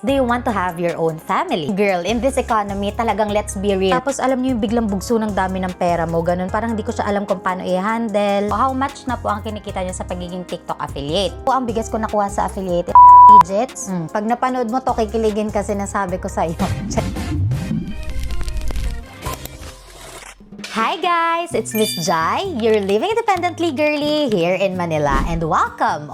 Do you want to have your own family? Girl, in this economy, talagang let's be real. Tapos alam niyo yung biglang bugso ng dami ng pera mo, ganun. Parang hindi ko siya alam kung paano i-handle. O how much na po ang kinikita niyo sa pagiging TikTok affiliate. O ang biggest ko nakuha sa affiliate, digits. Pag napanood mo to, kikiligin kasi nasabi ko sa iyo. Hi guys! It's Miss Jai, your living independently girly here in Manila, and welcome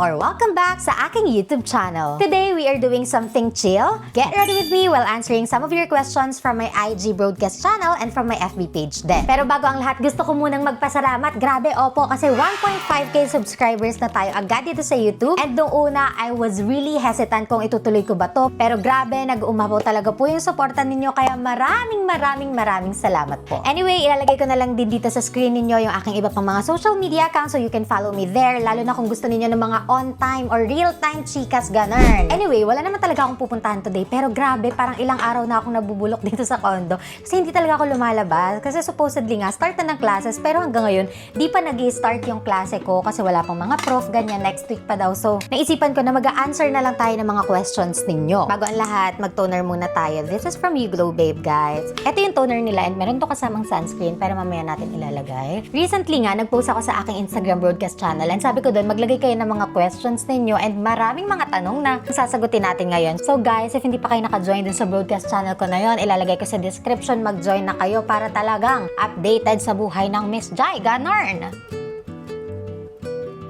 back sa aking YouTube channel. Today, we are doing something chill. Get ready with me while answering some of your questions from my IG broadcast channel and from my FB page din. Pero bago ang lahat, gusto ko munang magpasalamat. Grabe, opo, kasi 1.5k subscribers na tayo agad dito sa YouTube. And nung una, I was really hesitant kung itutuloy ko ba to. Pero grabe, nag-umapaw talaga po yung suporta ninyo, kaya maraming salamat po. Anyway, ilalagay ko na lang din dito sa screen ninyo yung aking iba pang mga social media accounts so you can follow me there, lalo na kung gusto ninyo ng mga on-time or real-time chikas, ganun. Anyway, wala naman talaga akong pupuntahan today, pero grabe, parang ilang araw na akong nabubulok dito sa condo kasi hindi talaga ako lumalabas kasi supposedly nga, start na ng classes, pero hanggang ngayon, di pa nag-i-start yung klase ko kasi wala pang mga prof, ganyan, next week pa daw. So, naisipan ko na mag-a-answer na lang tayo ng mga questions ninyo. Bago ang lahat, mag-toner muna tayo. This is from YouGlow Babe, guys. Ito yung toner nila and meron to kasamang sunscreen, pero mamaya natin ilalagay. Recently nga, nag-post ako sa aking Instagram broadcast channel and sabi ko doon, maglagay kayo ng mga questions ninyo and maraming mga tanong na sasagutin natin ngayon. So guys, if hindi pa kayo naka-join dun sa broadcast channel ko na yon, ilalagay ko sa description, mag-join na kayo para talagang updated sa buhay ng Miss Jai. Ganon!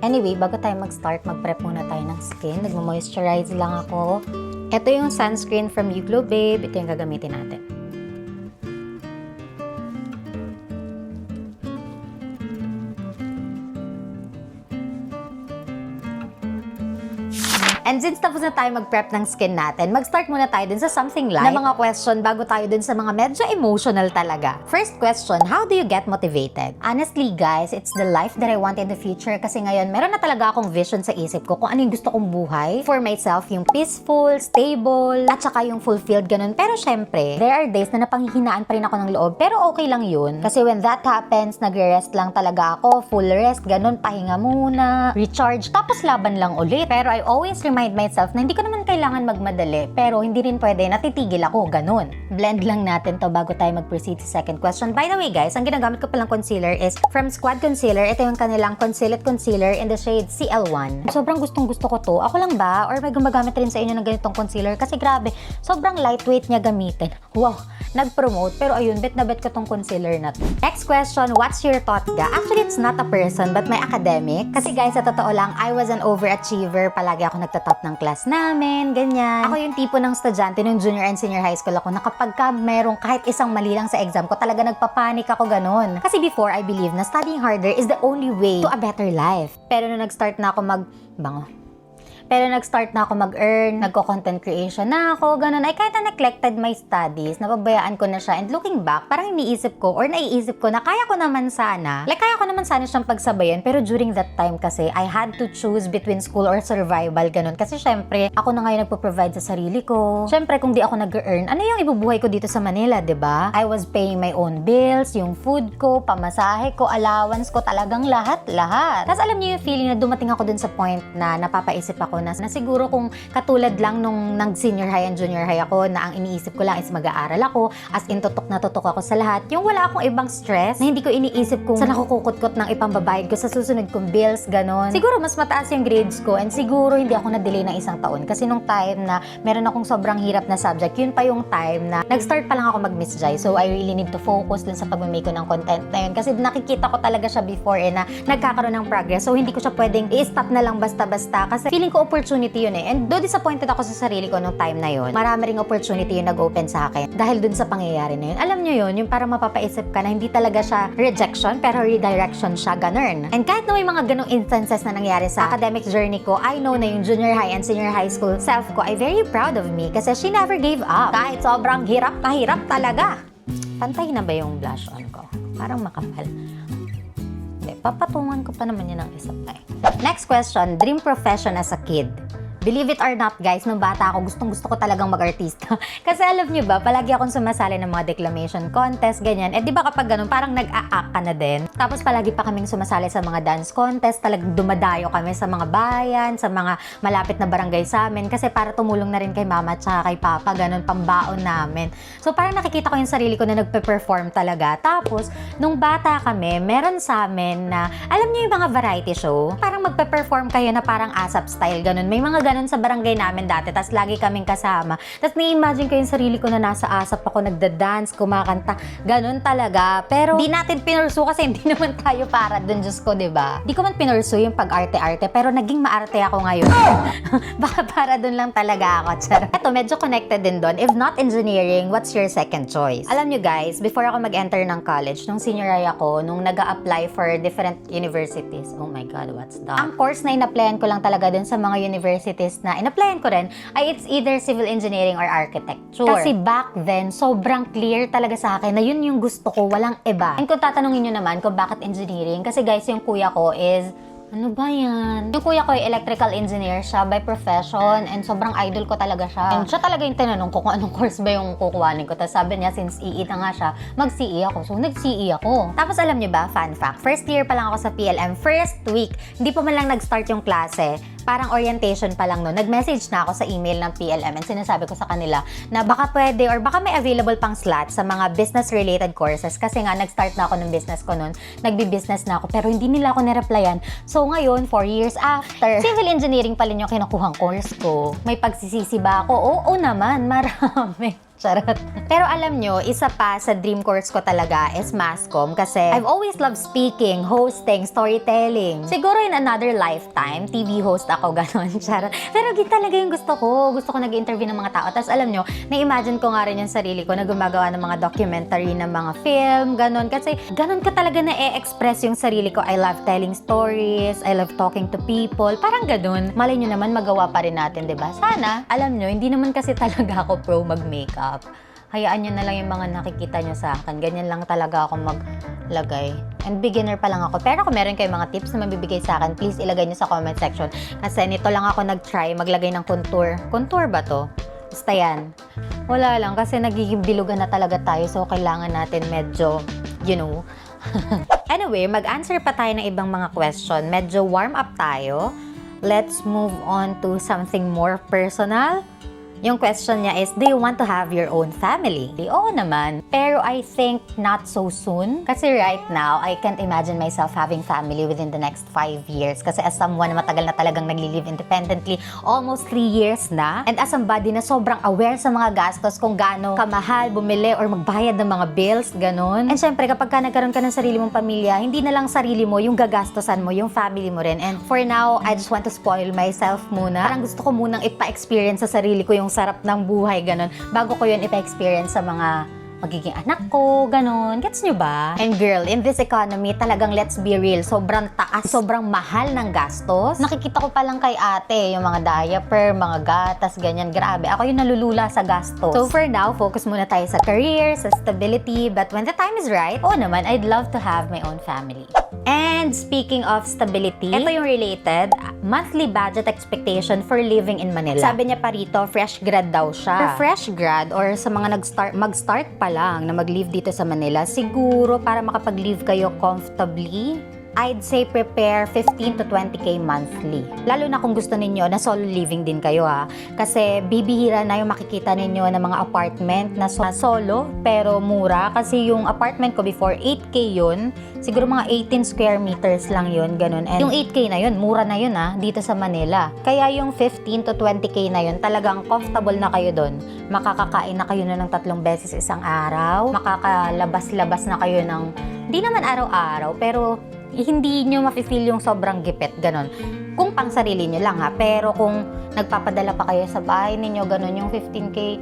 Anyway, bago tayo mag-start, mag-prep muna tayo ng skin. Nagmo-moisturize lang ako. Ito yung sunscreen from YouGlow Babe. Ito yung gagamitin natin. And since tapos na tayo mag-prep ng skin natin, mag-start muna tayo dun sa something light na mga question bago tayo dun sa mga medyo emotional talaga. First question, how do you get motivated? Honestly guys, it's the life that I want in the future kasi ngayon meron na talaga akong vision sa isip ko kung ano yung gusto kong buhay for myself, yung peaceful, stable, at saka yung fulfilled, ganun. Pero syempre, there are days na napanghihinaan pa rin ako ng loob, pero okay lang yun. Kasi when that happens, nagre-rest lang talaga ako, full rest, ganun, pahinga muna, recharge, tapos laban lang ulit. Pero I always remind myself na hindi ko naman kailangan magmadali, pero hindi rin pwede natitigil ako, ganun. Blend lang natin to bago tayo mag-proceed sa second question. By the way guys, ang ginagamit ko palang concealer is from Squad Concealer. Ito yung kanilang Conceal It Concealer in the shade CL1. Sobrang gustong gusto ko to. Ako lang ba? Or may gumagamit rin sa inyo ng ganitong concealer? Kasi grabe, sobrang lightweight niya gamitin. Wow, nag-promote. Pero ayun, bet na bet ko tong concealer na to. Next question, what's your thought ga? Actually, it's not a person, but my academic. Kasi guys, sa totoo lang, I was an overachiever. Palagi ako nagtatap ng class namin, ganyan. Ako yung tipo ng estudyante nung junior and senior high school ako na kapag ka merong kahit isang mali lang sa exam ko, talaga nagpapanik ako, ganun. Kasi before, I believe na studying harder is the only way to a better life. Pero nung nag-start na ako mag-earn, nagko-content creation na ako, ganun. Ay kahit na neglected my studies, napabayaan ko na siya. And looking back, parang iniisip ko or naiisip ko na kaya ko naman sana siyang pagsabayan. Pero during that time kasi, I had to choose between school or survival, ganun. Kasi syempre, ako na ngayon nagpo-provide sa sarili ko. Syempre, kung di ako nag-earn, ano yung ibubuhay ko dito sa Manila, diba? I was paying my own bills, yung food ko, pamasahe ko, allowance ko, talagang lahat. Tapos alam niyo yung feeling na dumating ako dun sa point na napapaisip ako na siguro kung katulad lang nung nag-senior high and junior high ako na ang iniisip ko lang is mag-aaral ako, as in tutok ako sa lahat, yung wala akong ibang stress na hindi ko iniisip kung saan ako kukut-kot ng ipambabayad ko sa susunod kong bills, ganon. Siguro mas mataas yung grades ko and siguro hindi ako na-delay ng isang taon kasi nung time na meron akong sobrang hirap na subject, yun pa yung time na nag-start pa lang ako mag-Miss Jai, so I really need to focus dun sa pag-make ko ng content na yun kasi nakikita ko talaga siya before na nagkakaroon ng progress, so hindi ko siya pwedeng i-stop na lang basta-basta kasi feeling ko opportunity yun eh. And though disappointed ako sa sarili ko nung time na yun, marami ring opportunity yung nag-open sa akin dahil dun sa pangyayari na yun. Alam nyo yun, yung parang mapapaisip ka na hindi talaga siya rejection, pero redirection siya, ganun. And kahit na may mga ganong instances na nangyari sa academic journey ko, I know na yung junior high and senior high school self ko ay very proud of me kasi she never gave up. Kahit sobrang hirap talaga. Pantay na ba yung blush on ko? Parang makapal. Papatungan ko pa naman yun ng isa pa eh. Next question, dream profession as a kid. Believe it or not guys, nung bata ako, gustong-gusto ko talagang mag-artista. Kasi alam nyo ba, palagi akong sumasali ng mga declamation contest, ganyan. Eh di ba kapag ganun, parang nag-a-act ka na din. Tapos palagi pa kaming sumasali sa mga dance contest, talagang dumadayo kami sa mga bayan, sa mga malapit na barangay sa amin. Kasi para tumulong na rin kay mama at kay papa, ganun, pambaon namin. So parang nakikita ko yung sarili ko na nagpe-perform talaga. Tapos, nung bata kami, meron sa amin na, alam niyo yung mga variety show? Parang magpe-perform kayo na parang ASAP style, ganun. May mga ganun sa barangay namin dati, tas lagi kaming kasama. Tas ni-imagine ko yung sarili ko na nasa ASAP ako, nagda-dance, kumakanta, ganun talaga. Pero di natin pinursu kasi hindi naman tayo para dun, Diyos ko, diba? Di ko man pinursu yung pag-arte-arte, pero naging maarte ako ngayon. Baka para dun lang talaga ako, charot. Eto, medyo connected din dun. If not engineering, what's your second choice? Alam nyo guys, before ako mag-enter ng college, nung senior year ako, nung nag-a-apply for different universities, oh my God, what's that? Ang course na in-applyan ko lang talaga dun sa mga universities na in-applyan ko rin, ay it's either civil engineering or architecture. Kasi back then, sobrang clear talaga sa akin na yun yung gusto ko, walang iba. And kung tatanungin nyo naman kung bakit engineering, kasi guys, yung kuya ko is ano ba yan? Yung kuya ko ay electrical engineer siya by profession and sobrang idol ko talaga siya. And siya talaga yung tinanong ko kung anong course ba yung kukuhanin ko. Tapos sabi niya, since EE na nga siya, mag-CE ako. So, nag-CE ako. Tapos alam niyo ba, fun fact, first year pa lang ako sa PLM, first week, hindi pa man lang nag-start yung klase. Parang orientation pa lang no. Nag-message na ako sa email ng PLM and sinasabi ko sa kanila na baka pwede or baka may available pang slot sa mga business-related courses kasi nga nag-start na ako ng business ko noon. Nagbi-business na ako pero hindi nila ako nireplyan. So ngayon, 4 years after, civil engineering pa rin yung kinukuhang course ko. May pagsisisi ba ako? Oo naman, marami. Charot. Pero alam nyo, isa pa sa dream course ko talaga is mass comm kasi I've always loved speaking, hosting, storytelling. Siguro in another lifetime, TV host ako, gano'n. Charot. Pero talaga yung gusto ko. Gusto ko nag-interview ng mga tao. Tapos alam nyo, na-imagine ko nga rin yung sarili ko na gumagawa ng mga documentary, ng mga film, gano'n. Kasi gano'n ko talaga na-e-express yung sarili ko. I love telling stories, I love talking to people. Parang gano'n. Malay nyo naman, magawa pa rin natin, diba? Sana, alam nyo, hindi naman kasi talaga ako pro mag-makeup. Hayaan nyo na lang yung mga nakikita nyo sa akin. Ganyan lang talaga ako maglagay. And beginner pa lang ako. Pero kung meron kayong mga tips na mabibigay sa akin, please ilagay nyo sa comment section. Kasi nito lang ako nag-try maglagay ng contour. Contour ba to? Basta yan. Wala lang kasi nagiging bilugan na talaga tayo. So kailangan natin medyo, you know. Anyway, mag-answer pa tayo ng ibang mga question. Medyo warm up tayo. Let's move on to something more personal. Yung question niya is, do you want to have your own family? Oo naman. Pero I think not so soon. Kasi right now, I can't imagine myself having family within the next 5 years. Kasi as someone na matagal na talagang nagli-live independently, almost 3 years na. And as somebody na sobrang aware sa mga gastos kung gaano kamahal, bumili, or magbayad ng mga bills, ganun. And syempre, kapag ka nagkaroon ka ng sarili mong pamilya, hindi na lang sarili mo, yung gagastosan mo, yung family mo rin. And for now, I just want to spoil myself muna. Parang gusto ko munang ipa-experience sa sarili ko yung sarap ng buhay, ganun. Bago ko yun ipa-experience sa mga magiging anak ko, ganun. Gets nyo ba? And girl, in this economy, talagang let's be real, sobrang taas, sobrang mahal ng gastos. Nakikita ko pa lang kay ate, yung mga diaper, mga gatas, ganyan. Grabe, ako yung nalulula sa gastos. So for now, focus muna tayo sa career, sa stability, but when the time is right, oo naman, I'd love to have my own family. And speaking of stability, ito yung related, monthly budget expectation for living in Manila. Sabi niya pa rito, fresh grad daw siya. For fresh grad or sa mga mag-start pa lang na mag-live dito sa Manila, siguro para makapag-live kayo comfortably, I'd say prepare 15 to 20k monthly. Lalo na kung gusto ninyo na solo living din kayo ha. Kasi bibihira na yung makikita ninyo ng mga apartment na solo pero mura. Kasi yung apartment ko before 8k yun. Siguro mga 18 square meters lang yun, ganun. And yung 8k na yun, mura na yun ha, dito sa Manila. Kaya yung 15 to 20k na yun, talagang comfortable na kayo doon. Makakakain na kayo na ng 3 beses isang araw. Makakalabas-labas na kayo ng, di naman araw-araw, pero hindi nyo mafe-feel yung sobrang gipit, ganon. Kung pang sarili nyo lang ha, pero kung nagpapadala pa kayo sa bahay ninyo, ganon, yung 15k,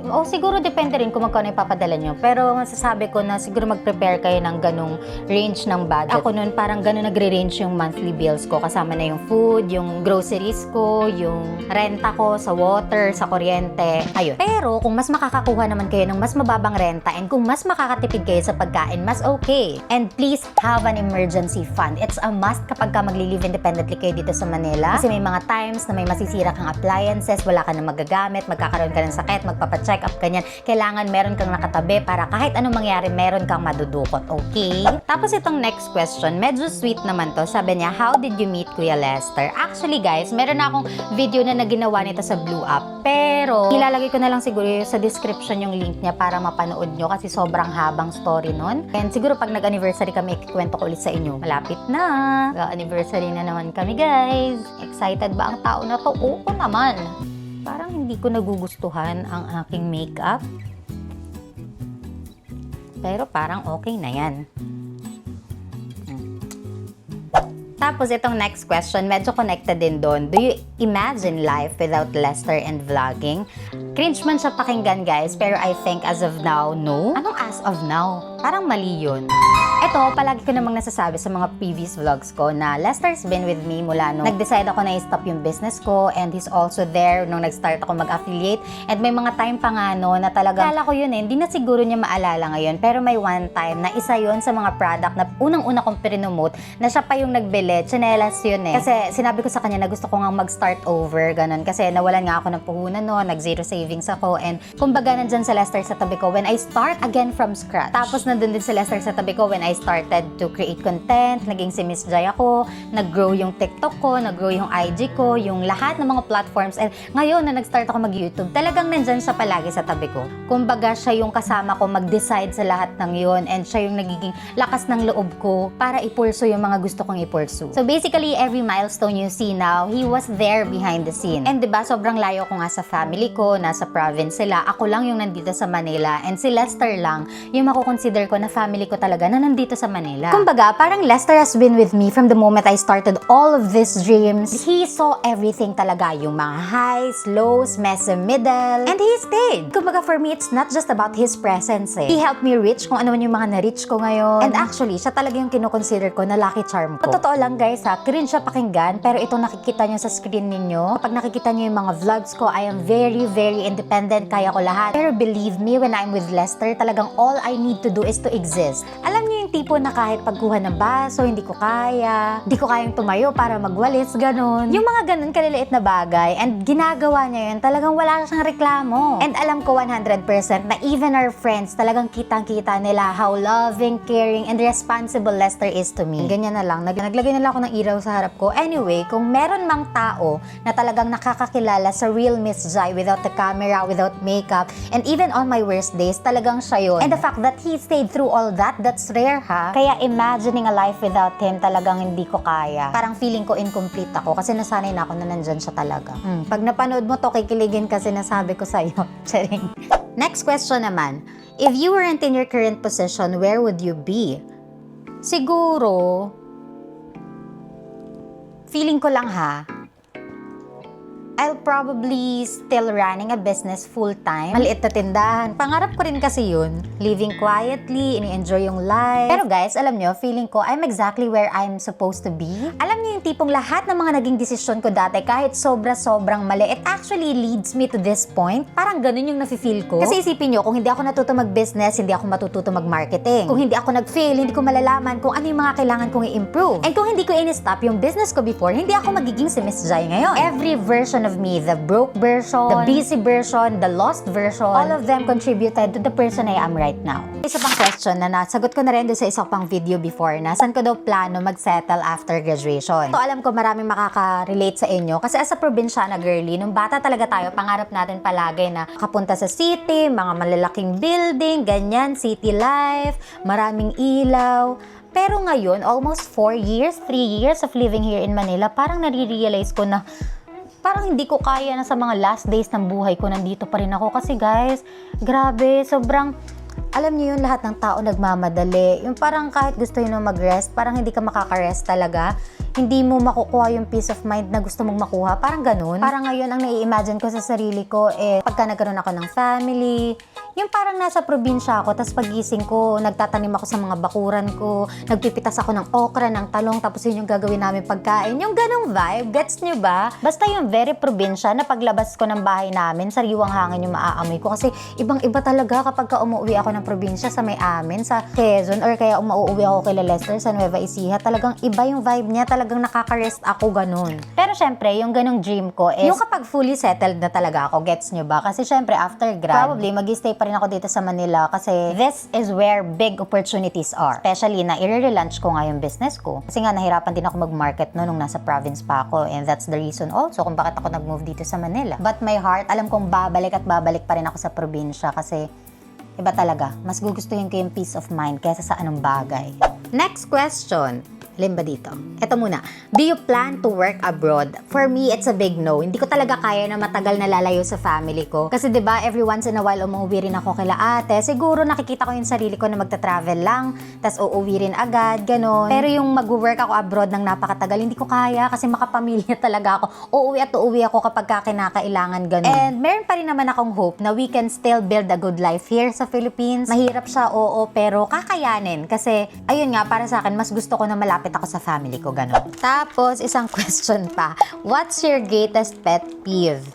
O siguro depende rin kung magkano ipapadala nyo. Pero masasabi ko na siguro mag-prepare kayo ng ganong range ng budget. Ako noon parang ganon nagre-range yung monthly bills ko. Kasama na yung food, yung groceries ko, yung renta ko sa water, sa kuryente. Ayun. Pero kung mas makakakuha naman kayo ng mas mababang renta and kung mas makakatipid kayo sa pagkain, mas okay. And please have an emergency fund. It's a must kapag ka magli-live independently kayo dito sa Manila. Kasi may mga times na may masisira kang appliances, wala ka na magagamit, magkakaroon ka ng sakit, magpapacheck up kanyan. Kailangan meron kang nakatabi para kahit anong mangyari, meron kang madudukot. Okay? Tapos itong next question, medyo sweet naman to. Sabi niya, how did you meet Kuya Lester? Actually guys, meron na akong video na ginawa nito sa Blue Up. Pero, ilalagay ko na lang siguro sa description yung link niya para mapanood nyo kasi sobrang habang story nun. And siguro pag nag-anniversary kami, ikikwento ko ulit sa inyo. Malapit na. Anniversary na naman kami guys. Excited ba ang tao na to? Oo naman. Parang hindi ko nagugustuhan ang aking makeup. Pero parang okay na yan. Tapos itong next question, medyo connected din doon. Do you imagine life without Lester and vlogging? Cringe man siya pakinggan guys, pero I think as of now, no. Anong as of now? Parang mali yun. Ito, palagi ko namang nasasabi sa mga previous vlogs ko na Lester's been with me mula nung nag-decide ako na i-stop yung business ko and he's also there nung nag-start ako mag-affiliate and may mga time pa nga no na talaga kala ko yun hindi na siguro niya maalala ngayon pero may one time na isa yun sa mga product na unang-una kong pinomote na siya pa yung nagbili, tsinelas yun eh. Kasi sinabi ko sa kanya na gusto ko nga mag-start over, ganun. Kasi nawalan nga ako ng puhunan no, nag-zero savings ako and kumbaga nandyan sa Lester sa tabi ko when I start again from scratch. Tapos nandun din si Lester sa tabi ko when I started to create content, naging si Miss Jai ako, nag-grow yung TikTok ko, nag-grow yung IG ko, yung lahat ng mga platforms. And ngayon na nag-start ako mag-YouTube, talagang nandyan siya palagi sa tabi ko. Kumbaga siya yung kasama ko mag-decide sa lahat ng yun and siya yung nagiging lakas ng loob ko para ipulso yung mga gusto kong ipulso. So basically, every milestone you see now, he was there behind the scene. And diba, sobrang layo ko nga sa family ko, nasa province sila, ako lang yung nandito sa Manila and si Lester lang yung makukonsider ko na family ko talaga na nandito sa Manila. Kumbaga, parang Lester has been with me from the moment I started all of these dreams. He saw everything talaga, yung mga highs, lows, messy middle, and he stayed. Kumbaga, for me, it's not just about his presence eh. He helped me reach kung ano man yung mga na-reach ko ngayon. And actually, siya talaga yung kinoconsider ko na lucky charm ko. Totoo lang guys ha, cringe siya pakinggan, pero itong nakikita nyo sa screen ninyo, kapag nakikita nyo yung mga vlogs ko, I am very, very independent, kaya ko lahat. Pero believe me, when I'm with Lester, talagang all I need to do is to exist. Alam niyo yung tipo na kahit pagkuha ng baso, hindi ko kayang tumayo para magwalis, ganun. Yung mga ganun kaliliit na bagay, and ginagawa niya yun, talagang wala siyang reklamo. And alam ko 100% na even our friends, talagang kitang-kita nila how loving, caring, and responsible Lester is to me. Ganyan na lang, naglagay na lang ako ng ilaw sa harap ko. Anyway, kung meron mang tao na talagang nakakakilala sa real Miss Jai without the camera, without makeup, and even on my worst days, talagang siya yun. And the fact that he stayed through all that, that's rare ha. Kaya imagining a life without him, talagang hindi ko kaya. Parang feeling ko incomplete ako kasi nasanay na ako na nandyan siya talaga. Pag napanood mo to, kikiligin kasi nasabi ko sa'yo. Charing. Next question naman. If you weren't in your current position, where would you be? Siguro, feeling ko lang ha, I'll probably still running a business full-time. Maliit na tindahan. Pangarap ko rin kasi yun. Living quietly, ini-enjoy yung life. Pero guys, alam nyo, feeling ko I'm exactly where I'm supposed to be. Alam nyo yung tipong lahat ng mga naging desisyon ko dati, kahit sobra-sobrang mali, it actually leads me to this point. Parang ganun yung nafe-feel ko. Kasi isipin nyo, kung hindi ako natuto mag-business, hindi ako matututo mag-marketing. Kung hindi ako nag-fail, hindi ko malalaman kung ano yung mga kailangan kong i-improve. And kung hindi ko in-stop yung business ko before, hindi ako magiging si Miss Jai ngayon. Every version of me, the broke version, the busy version, the lost version, all of them contributed to the person I am right now. Isa pang question na nasagot ko na rin doon sa isa pang video before na saan ko daw plano mag-settle after graduation. So alam ko maraming makaka-relate sa inyo kasi as a probinsyana girly, nung bata talaga tayo, pangarap natin palagi na kapunta sa city, mga malalaking building, ganyan, city life, maraming ilaw. Pero ngayon, almost 3 years of living here in Manila, parang nare-realize ko na parang hindi ko kaya na sa mga last days ng buhay ko nandito pa rin ako kasi guys, grabe, sobrang alam niyo yun, lahat ng tao nagmamadali. Yung parang kahit gusto yun mag-rest, parang hindi ka makaka-rest talaga. Hindi mo makukuha yung peace of mind na gusto mong makuha. Parang ganun. Parang ngayon, ang nai-imagine ko sa sarili ko, pagka nagkaroon ako ng family, yung parang nasa probinsya ako, tapos pagising ko, nagtatanim ako sa mga bakuran ko, nagpipitas ako ng okra, ng talong, tapos yun yung gagawin namin pagkain. Yung ganong vibe, gets nyo ba? Basta yung very probinsya na paglabas ko ng bahay namin, sariwang hangin yung maaamoy ko. Kasi ibang-iba talaga kapag ka umuwi ako ng probinsya sa may amin, sa Quezon, or kaya umuwi ako kay Lester sa Nueva Ecija, talagang iba yung vibe niya, talagang nakaka-rest ako ganun. Pero syempre, yung ganong dream ko is, yung kapag fully settled na talaga ako, gets nyo ba? Kasi syempre, after grad, probably mag-stay pa rin ako dito sa Manila kasi this is where big opportunities are. Especially na i-relaunch ko nga yung business ko. Kasi nga, nahirapan din ako mag-market no, nung nasa province pa ako, and that's the reason also kung bakit ako nag-move dito sa Manila. But my heart, alam kong babalik at babalik pa rin ako sa probinsya kasi iba talaga. Mas gugustuhin ko yung peace of mind kaysa sa anong bagay. Next question. Alin ba dito? Ito muna. Do you plan to work abroad? For me, it's a big no. Hindi ko talaga kaya na matagal na lalayo sa family ko. Kasi 'di ba, every once in a while umuwi rin ako kila ate. Siguro nakikita ko yung sarili ko na magta-travel lang, tas uuwi rin agad, ganon. Pero yung mag-work ako abroad ng napakatagal, hindi ko kaya kasi makapamilya talaga ako. Uuwi at uuwi ako kapag kinakailangan, ganon. And meron pa rin naman akong hope na we can still build a good life here sa Philippines. Mahirap siya, oo, pero kakayanin. Kasi, ayun nga, para sa akin, mas gusto ko na malapit ako sa family ko, gano'n. Tapos, isang question pa. What's your greatest pet peeve?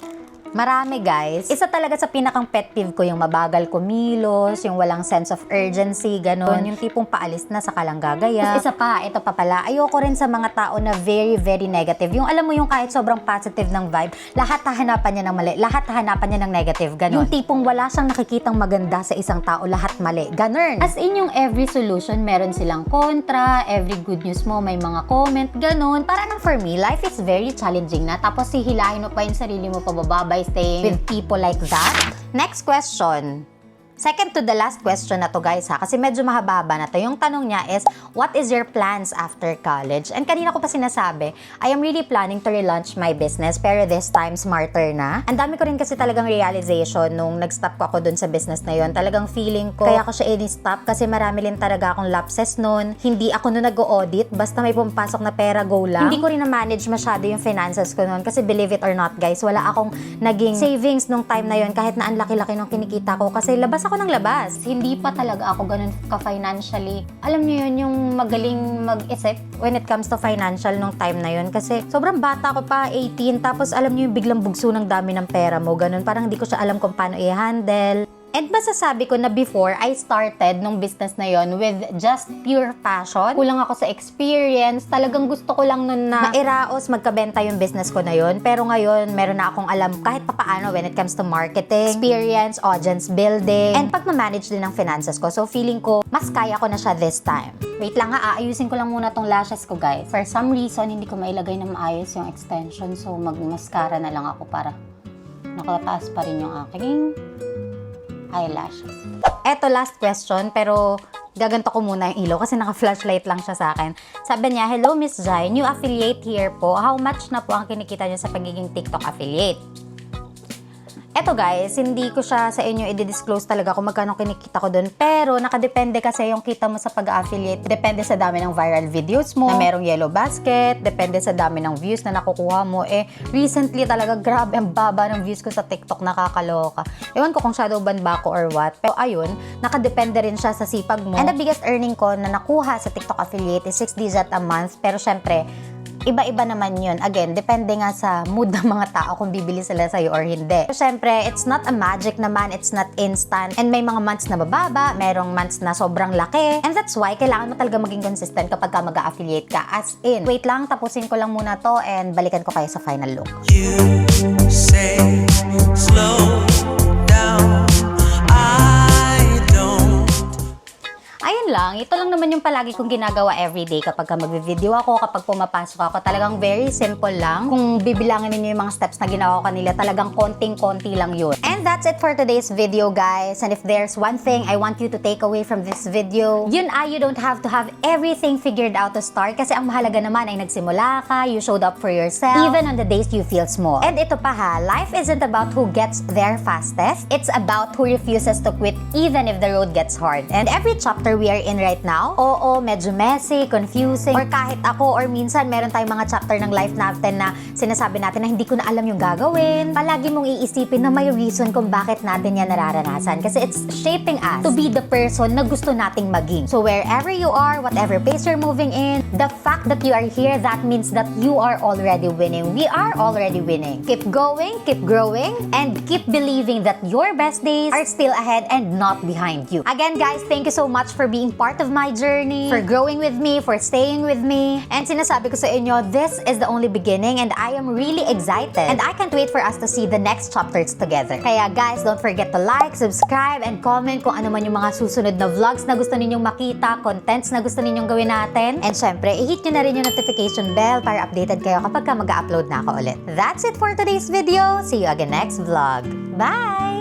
Marami, guys. Isa talaga sa pinakang pet peeve ko yung mabagal kumilos, yung walang sense of urgency, ganun. Yung tipong paalis na sa kalang gagaya. Isa pa, ito pa pala, ayoko rin sa mga tao na very, very negative. Yung alam mo yung kahit sobrang positive ng vibe, lahat hahanapan niya ng mali, lahat hahanapan niya ng negative, ganun. Yung tipong wala siyang nakikitang maganda sa isang tao, lahat mali, ganun. As in yung every solution, meron silang kontra, every good news mo, may mga comment, ganun. Parang for me, life is very challenging na. Tapos hihilahin mo pa yung sarili mo pababa by staying with people like that. Next question. Second to the last question na to, guys, ha, kasi medyo mahaba-haba na to. Yung tanong niya is, what is your plans after college? And kanina ko pa sinasabi, I am really planning to relaunch my business, pero this time smarter na. Ang dami ko rin kasi talagang realization nung nag-stop ko ako dun sa business na yon. Talagang feeling ko, kaya ko siya i-stop kasi marami rin talaga akong lapses nun. Hindi ako nun nag-audit, basta may pumapasok na pera, go lang. Hindi ko rin na-manage masyado yung finances ko nun kasi believe it or not, guys, wala akong naging savings nung time na yon kahit na ang laki-laki nung kinikita ko kasi labas ako ng labas. Hindi pa talaga ako ganun ka-financially. Alam niyo yun, yung magaling mag-isip when it comes to financial nung time na yun. Kasi sobrang bata ko pa, 18, tapos alam niyo yung biglang bugso ng dami ng pera mo, ganun. Parang hindi ko siya alam kung paano i-handle. And masasabi ko na before I started nung business na yon with just pure passion, kulang ako sa experience, talagang gusto ko lang nun na mairaos, magkabenta yung business ko na yon. Pero ngayon, meron na akong alam kahit papaano when it comes to marketing, experience, audience building, and pagmamanage din ng finances ko. So feeling ko, mas kaya ko na siya this time. Wait lang ha, aayusin ko lang muna tong lashes ko, guys. For some reason, hindi ko mailagay na maayos yung extension, so mag-mascara na lang ako para nakataas pa rin yung aking eyelashes. Eto, last question, pero gaganto ko muna yung ilaw kasi naka-flashlight lang siya sa akin. Sabi niya, hello Miss Jai, new affiliate here po. How much na po ang kinikita niyo sa pagiging TikTok affiliate? Eto guys, hindi ko siya sa inyo i-disclose talaga kung magkano kinikita ko dun. Pero nakadepende kasi yung kita mo sa pag-affiliate. Depende sa dami ng viral videos mo, na merong yellow basket. Depende sa dami ng views na nakukuha mo. Recently talaga, grabe ang baba ng views ko sa TikTok, nakakaloka. Ewan ko kung shadow ban ba ako or what. Pero ayun, nakadepende rin siya sa sipag mo. And the biggest earning ko na nakuha sa TikTok affiliate is 6 digit a month. Pero syempre, iba-iba naman yun. Again, depende nga sa mood ng mga tao kung bibili sila sa'yo or hindi. So, syempre, it's not a magic naman. It's not instant. And may mga months na bababa, merong months na sobrang laki. And that's why, kailangan mo talaga maging consistent kapag ka mag-affiliate ka. As in, wait lang, tapusin ko lang muna to and balikan ko kayo sa final look. You say slow down, I don't. Ayun lang, ito lang naman yung palagi kong ginagawa everyday kapag mag-video ako, kapag pumapasok ako. Talagang very simple lang. Kung bibilangin ninyo yung mga steps na ginawa ko kanila, talagang konting-konti lang yun. And that's it for today's video, guys. And if there's one thing I want you to take away from this video, yun ay you don't have to have everything figured out to start, kasi ang mahalaga naman ay nagsimula ka, you showed up for yourself, even on the days you feel small. And ito pa ha, life isn't about who gets there fastest. It's about who refuses to quit even if the road gets hard. And every chapter we are in right now, oo, medyo messy, confusing, or kahit ako, or minsan meron tayong mga chapter ng life natin na sinasabi natin na hindi ko na alam yung gagawin. Palagi mong iisipin na may reason kung bakit natin yan nararanasan. Kasi it's shaping us to be the person na gusto nating maging. So wherever you are, whatever pace you're moving in, the fact that you are here, that means that you are already winning. We are already winning. Keep going, keep growing, and keep believing that your best days are still ahead and not behind you. Again, guys, thank you so much for being part of my journey, for growing with me, for staying with me. And sinasabi ko sa inyo, this is the only beginning and I am really excited. And I can't wait for us to see the next chapters together. Kaya guys, don't forget to like, subscribe, and comment kung ano man yung mga susunod na vlogs na gusto ninyong makita, contents na gusto ninyong gawin natin. And syempre, i-hit nyo na rin yung notification bell para updated kayo kapag mag-upload na ako ulit. That's it for today's video. See you again next vlog. Bye!